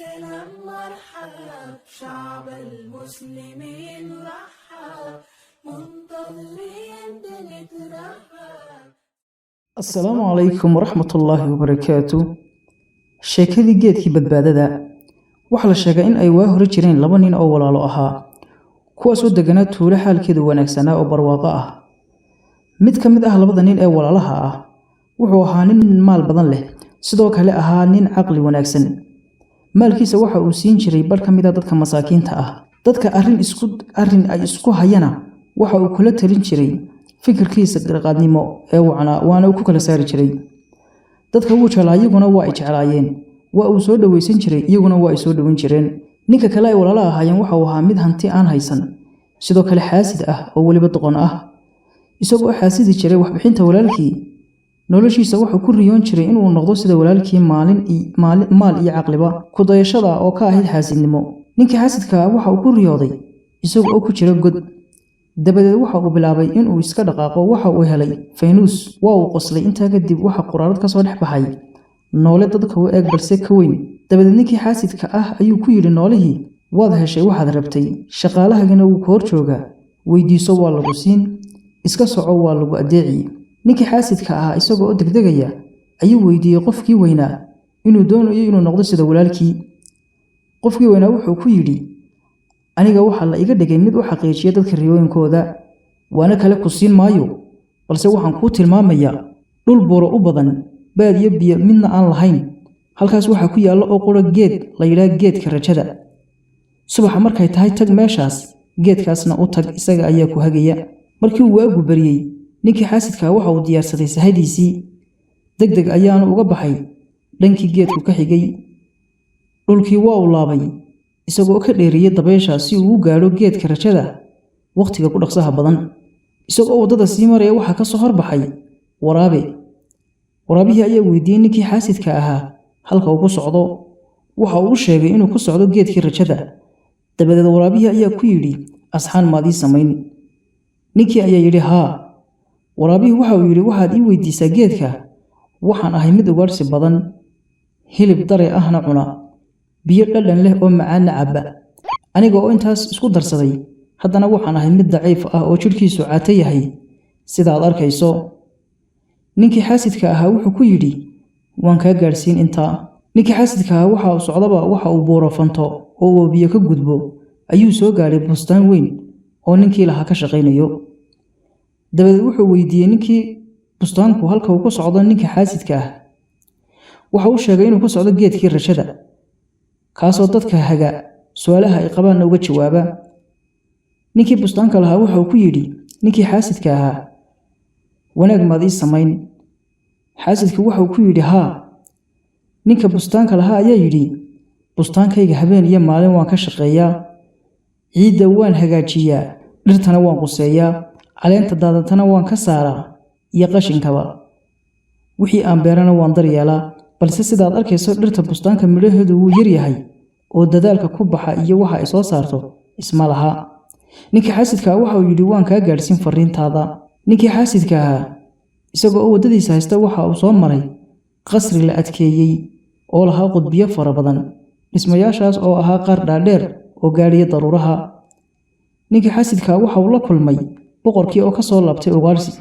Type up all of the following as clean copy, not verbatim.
سلام مرحب شعب المسلمين رحب منتظرين بنترحب. السلام عليكم ورحمة الله وبركاته. sheekadii geedkii badbaadada waxa la sheegay in ay waa hore jireen laba nin oo walaalo ahaa kuwaas oo deganaa tuulo xaalkeedu wanaagsanaa oo barwaaqo ah. mid ka mid ah labada nin ee walaalaha ah wuxuu ahaa nin maal badan leh, sidoo kale ahaa nin caqli wanaagsan. maalkiisa waxa uu siin jiray bar ka mid ah dadka masaakiinta ah. dadka arrin ay isku hayana waxa uu kula talin jiray fikirkiisa qarqaadnimo ee waana uu ku kala saari jiray. dadka wuu jeclaa, iyaguna waa ay jeclaayeen. waa uu soo dhawaysan jiray, iyaguna waa ay soo dhawan jireen. ninka kale ay walaalo ahaayeen waxa uu ahaa mid hanti aan haysan, sidoo kale xaasid ah oo weliba doqon ah. isagoo xaasidi jiray waxbixinta walaalkii, noloshiisa wuxuu ku riyoon jiray inuu noqdo sida walaalkii maal iyo caqliba ku dayashada oo ka ahayd xaasidnimo. ninkii xaasidka waxa uu ku riyooday isagoo ku jira god. dabadeed waxa uu bilaabay inuu iska dhaqaaqo. waxa uu helay faynuus. waa uu qoslay. intaa kadib waxa quraarad ka soo dhex baxay noole dadka u eeg balse ka weyn. dabadeed ninkii xaasidka ah ayuu ku yidhi noolihii, waad heshay waxaad rabtay, shaqaalahagina wuu ka hor joogaa, weydiiso waa lagu siin, iska soco waa lagu adeeci. ninkii xaasidka ahaa isagoo u degdegaya ayuu weydiiyey qofkii weynaa inuu doonayo inuu noqdo sida walaalkii. qofkii weynaa wuxuu ku yidhi, aniga waxaa la iga dhigay mid u xaqiijiya dadka riyooyinkooda, waana kale ku siin maayo, balse waxaan kuu tilmaamayaa dhul buuro u badan, baad iyo biyo midna aan lahayn. halkaas waxaa ku yaalla oo qura geed la yidhaah geedka rajada. subaxa markay tahay tag meeshaas, geedkaasna u tag, isaga ayaa ku hagaya. markii uu waagu bariyey, ninkii xaasidkaa waxa uu diyaarsaday sahaydiisii. degdeg ayaanu uga baxay dhankii geedku ka xigay. dhulkii waa uu laabay isagoo ka dheeriyey dabaysha si uu u gaadho geedka rajada wakhtiga ku dhaqsaha badan. isagoo waddada sii maraya waxaa ka soo horbaxay waraabe. waraabihii ayaa weydiiyey ninkii xaasidka ahaa halka uu ku socdo. waxa uu u sheegay inuu ku socdo geedkii rajada. dabadeed waraabihii ayaa ku yidhi, asxaan maadii samayn? ninkii ayaa yidhi, haa. waraabihii waxa uu yidhi, waxaad ii weydiisaa geedka. waxaan ahay mid ugaadhsi badan, hilib dare ahna cuna, biyo dhadhan leh oo macaanna cabba. aniga oo intaas isku darsaday, haddana waxaan ahay mid daciif ah oo jidhkiisu caato yahay sidaad arkayso. ninkii xaasidka ahaa wuxuu ku yidhi, waan kaa gaadhsiin intaa. ninkii xaasidka ahaa waxa uu socdaba waxa uu buuro fanto oo uu biyo ka gudbo ayuu soo gaadhay bustaan weyn oo ninkii lahaa ka shaqaynayo. dabadeed wuxuu weydiiyey ninkii bustaanku halka uu ku socdo. ninkii xaasidka ah waxa uu sheegay inuu ku socdo geedkii rajada, kaasoo dadka haga su'aalaha ay qabaanna uga jawaaba. ninkii bustaanka lahaa waxa uu ku yidhi ninkii xaasidka ahaa, wanaag maad ii samayn? xaasidku waxa uu ku yidhi, haa. ninka bustaanka lahaa ayaa yidhi, bustaankayga habeen iyo maalin waan ka shaqeeyaa, ciidda waan hagaajiyaa, dhirtana waan quseeyaa, caleenta daadantana waan ka saaraa iyo qashinkaba. wixii aan beerana waan daryeelaa, balse sidaad arkayso dhirta bustaanka midhaheedu wuu yar yahay oo dadaalka ku baxa iyo waxa ay soo saarto isma laha. ninkii xaasidka waxa uu yidhi, waan kaa gaadhsiin fariintaada. ninkii xaasidka ahaa isagoo oo waddadiisa haysta waxa uu soo maray qasri la adkeeyey oo lahaa qudbiyo fara badan, dhismayaashaas oo ahaa qaar dhaadheer oo gaadhiya daruuraha. ninkii xaasidka waxa uu la kulmay boqorkii oo ka soo laabtay ugaadhsi.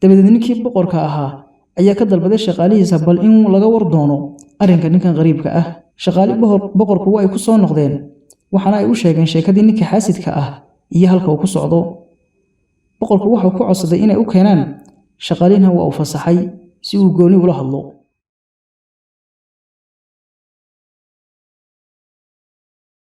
dabadeed ninkii boqorka ahaa ayaa ka dalbaday shaqaalihiisa bal in laga war doono arrinka ninkan qariibka ah. shaqaali boqorku waa ay ku soo noqdeen, waxaana ay u sheegeen sheekadii ninkii xaasidka ah iyo halka uu ku socdo. boqorku wuxuu ku codsaday inay u keenaan shaqaalihinna waa uu fasaxay si uu gooni ula hadlo.